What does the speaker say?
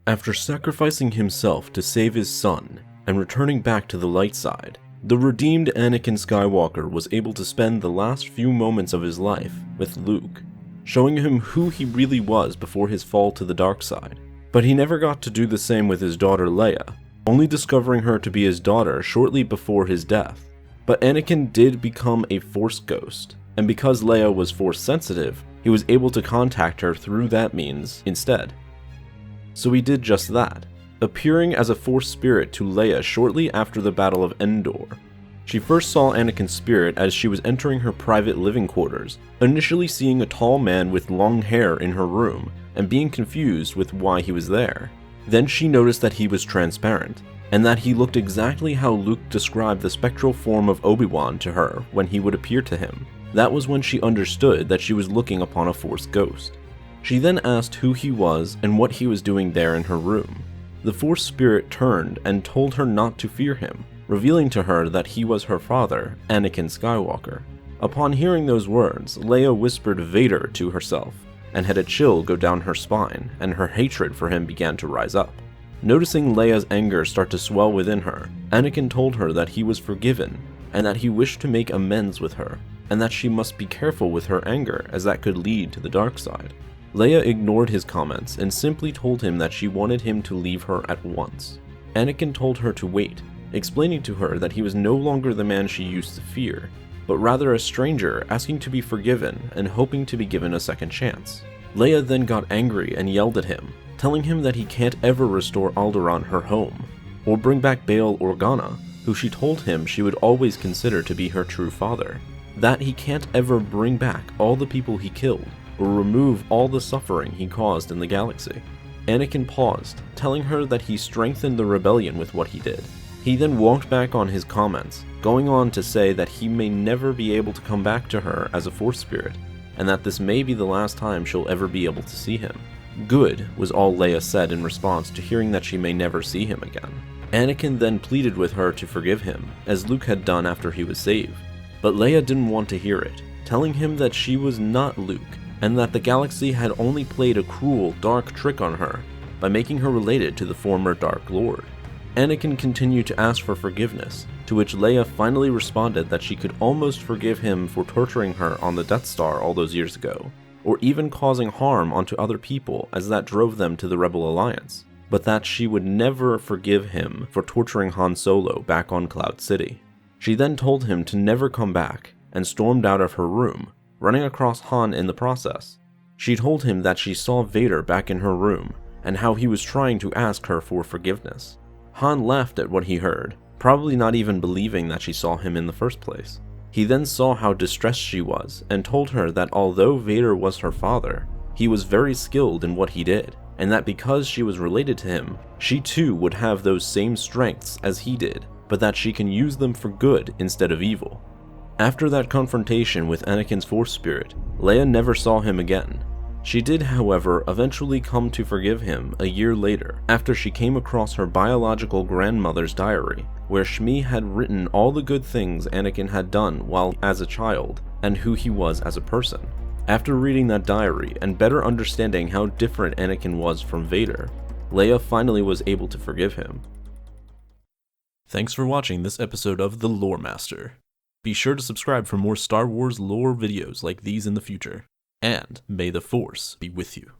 After sacrificing himself to save his son and returning back to the light side, the redeemed Anakin Skywalker was able to spend the last few moments of his life with Luke, showing him who he really was before his fall to the dark side. But he never got to do the same with his daughter Leia, only discovering her to be his daughter shortly before his death. But Anakin did become a Force ghost, and because Leia was Force sensitive, he was able to contact her through that means instead. So he did just that, appearing as a Force spirit to Leia shortly after the Battle of Endor. She first saw Anakin's spirit as she was entering her private living quarters, initially seeing a tall man with long hair in her room and being confused with why he was there. Then she noticed that he was transparent, and that he looked exactly how Luke described the spectral form of Obi-Wan to her when he would appear to him. That was when she understood that she was looking upon a Force ghost. She then asked who he was and what he was doing there in her room. The Force spirit turned and told her not to fear him, revealing to her that he was her father, Anakin Skywalker. Upon hearing those words, Leia whispered Vader to herself, and had a chill go down her spine, and her hatred for him began to rise up. Noticing Leia's anger start to swell within her, Anakin told her that he was forgiven, and that he wished to make amends with her, and that she must be careful with her anger as that could lead to the dark side. Leia ignored his comments and simply told him that she wanted him to leave her at once. Anakin told her to wait, explaining to her that he was no longer the man she used to fear, but rather a stranger asking to be forgiven and hoping to be given a second chance. Leia then got angry and yelled at him, telling him that he can't ever restore Alderaan her home, or bring back Bail Organa, who she told him she would always consider to be her true father, that he can't ever bring back all the people he killed, or remove all the suffering he caused in the galaxy. Anakin paused, telling her that he strengthened the rebellion with what he did. He then walked back on his comments, going on to say that he may never be able to come back to her as a Force spirit, and that this may be the last time she'll ever be able to see him. Good was all Leia said in response to hearing that she may never see him again. Anakin then pleaded with her to forgive him, as Luke had done after he was saved, but Leia didn't want to hear it, telling him that she was not Luke, and that the galaxy had only played a cruel, dark trick on her by making her related to the former Dark Lord. Anakin continued to ask for forgiveness, to which Leia finally responded that she could almost forgive him for torturing her on the Death Star all those years ago, or even causing harm onto other people as that drove them to the Rebel Alliance, but that she would never forgive him for torturing Han Solo back on Cloud City. She then told him to never come back, and stormed out of her room, running across Han in the process. She told him that she saw Vader back in her room, and how he was trying to ask her for forgiveness. Han laughed at what he heard, probably not even believing that she saw him in the first place. He then saw how distressed she was, and told her that although Vader was her father, he was very skilled in what he did, and that because she was related to him, she too would have those same strengths as he did, but that she can use them for good instead of evil. After that confrontation with Anakin's Force spirit, Leia never saw him again. She did, however, eventually come to forgive him a year later, after she came across her biological grandmother's diary, where Shmi had written all the good things Anakin had done while as a child, and who he was as a person. After reading that diary and better understanding how different Anakin was from Vader, Leia finally was able to forgive him. Thanks for watching this episode of The Lore Master. Be sure to subscribe for more Star Wars lore videos like these in the future. And may the Force be with you.